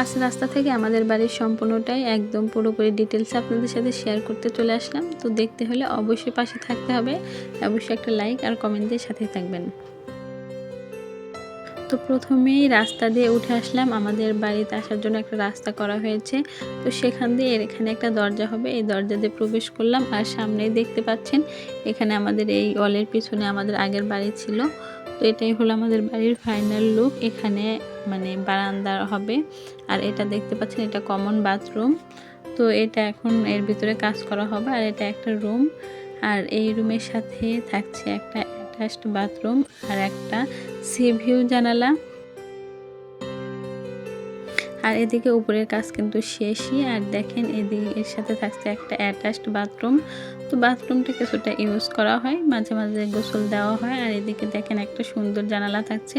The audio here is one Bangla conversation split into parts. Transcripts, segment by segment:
আজ রাস্তা থেকে আমাদের বাড়ির সম্পূর্ণটাই একদম পুরোপুরি ডিটেলস আপনাদের সাথে শেয়ার করতে চলে আসলাম। তো দেখতে হলে অবশ্যই পাশে থাকতে হবে, অবশ্যই একটা লাইক আর কমেন্ট দিয়ে সাথে থাকবেন। তো প্রথমেই রাস্তা দিয়ে উঠে আসলাম। আমাদের বাড়িতে আসার জন্য একটা রাস্তা করা হয়েছে, তো সেখান দিয়ে এখানে একটা দরজা হবে, এই দরজা দিয়ে প্রবেশ করলাম। আর সামনেই দেখতে পাচ্ছেন এখানে আমাদের এই ওয়ালের পিছনে আমাদের আগের বাড়ি ছিল। তো এটাই হলো আমাদের বাড়ির ফাইনাল লুক। এখানে মানে বারান্দা হবে, আর এটা দেখতে পাচ্ছেন এটা কমন বাথরুম। তো এটা এখন এর ভিতরে কাজ করা হবে, আর এটা একটা রুম। আর এই রুমের সাথে থাকছে একটা অ্যাটাচড বাথরুম আর একটা সি ভিউ জানালা। আর এদিকে উপরের কাজ কিন্তু শেষই। আর দেখেন এদিকে এর সাথে থাকছে একটা অ্যাটাচড বাথরুম। তো বাথরুমটা কিছুটা ইউজ করা হয়, মাঝে মাঝে গোসল দেওয়া হয়। আর এদিকে দেখেন একটা সুন্দর জানালা থাকছে।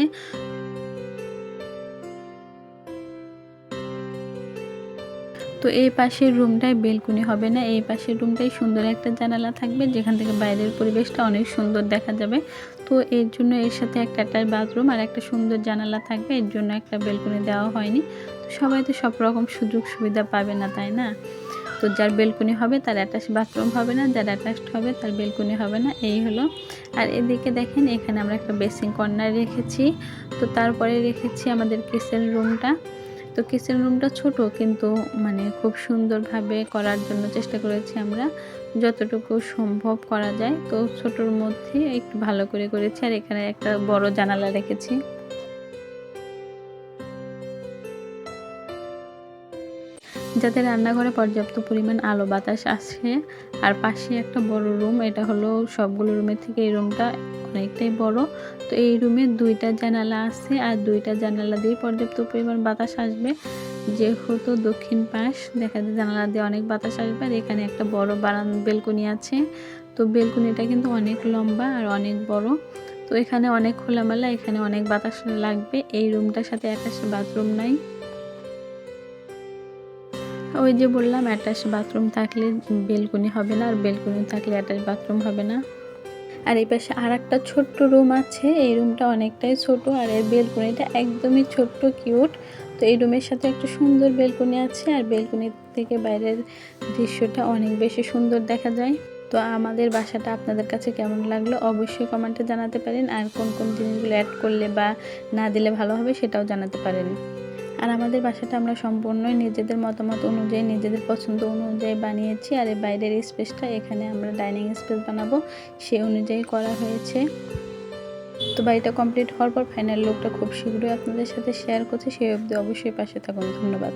তো এই পাশের রুমটায় বেলকুনি হবে না, এই পাশের রুমটাই সুন্দর একটা জানালা থাকবে, যেখান থেকে বাইরের পরিবেশটা অনেক সুন্দর দেখা যাবে। তো এর জন্য এর সাথে একটা অ্যাটাচ বাথরুম আর একটা সুন্দর জানালা থাকবে, এর জন্য একটা বেলকুনি দেওয়া হয়নি। তো সবাই তো সব রকম সুযোগ সুবিধা পাবে না, তাই না? তো যার বেলকুনি হবে তার অ্যাটাচ বাথরুম হবে না, যার অ্যাটাচড হবে তার বেলকুনি হবে না, এই হলো। আর এদিকে দেখেন এখানে আমরা একটা বেসিং কর্নার রেখেছি। তো তারপরে রেখেছি আমাদের কিচেন রুমটা। তো কিচেন রুমটা ছোট, কিন্তু মানে খুব সুন্দরভাবে করার জন্য চেষ্টা করেছি আমরা, যতটুকু সম্ভব করা যায়। তো ছোটোর মধ্যে একটু ভালো করে করেছি। আর এখানে একটা বড় জানালা রেখেছি, যাতে রান্নাঘরে পর্যাপ্ত পরিমাণ আলো বাতাস আসে। আর পাশে একটা বড় রুম, এটা হলো সবগুলো রুমের থেকে এই রুমটা অনেকটাই বড়। তো এই রুমে দুইটা জানালা আছে, আর দুইটা জানালা দিয়ে পর্যাপ্ত পরিমাণ বাতাস আসবে। যেহেতু দক্ষিণ পাশ, দেখা যায় জানালা দিয়ে অনেক বাতাস আসবে। আর এখানে একটা বড় বেলকনি আছে। তো বেলকনিটা কিন্তু অনেক লম্বা আর অনেক বড়। তো এখানে অনেক খোলামেলা, এখানে অনেক বাতাস লাগবে। এই রুমটার সাথে অ্যাটাচ বাথরুম নাই। ওই যে বললাম অ্যাটাচ বাথরুম থাকলে বেলকনি হবে না, আর বেলকনি থাকলে অ্যাটাচ বাথরুম হবে না। আর এই পাশে আর একটা ছোট্ট রুম আছে, এই রুমটা অনেকটাই ছোট, আর এর বেলকনিটা একদমই ছোট্ট কিউট। তো এই রুমের সাথে একটা সুন্দর বেলকনি আছে, আর বেলকনি থেকে বাইরের দৃশ্যটা অনেক বেশি সুন্দর দেখা যায়। তো আমাদের বাসাটা আপনাদের কাছে কেমন লাগলো অবশ্যই কমেন্টে জানাতে পারেন, আর কোন কোন জিনিসগুলো অ্যাড করলে বা না দিলে ভালো হবে সেটাও জানাতে পারেন। আর আমাদের বাসাটা আমরা সম্পূর্ণই নিজেদের মতামত অনুযায়ী, নিজেদের পছন্দ অনুযায়ী বানিয়েছি। আর এই বাইরের স্পেসটা এখানে আমরা ডাইনিং স্পেস বানাবো, সেই অনুযায়ী করা হয়েছে। তো বাড়িটা কমপ্লিট হওয়ার পর ফাইনাল লুকটা খুব শীঘ্রই আপনাদের সাথে শেয়ার করছি, সেই অবধি অবশ্যই পাশে থাকুন। ধন্যবাদ।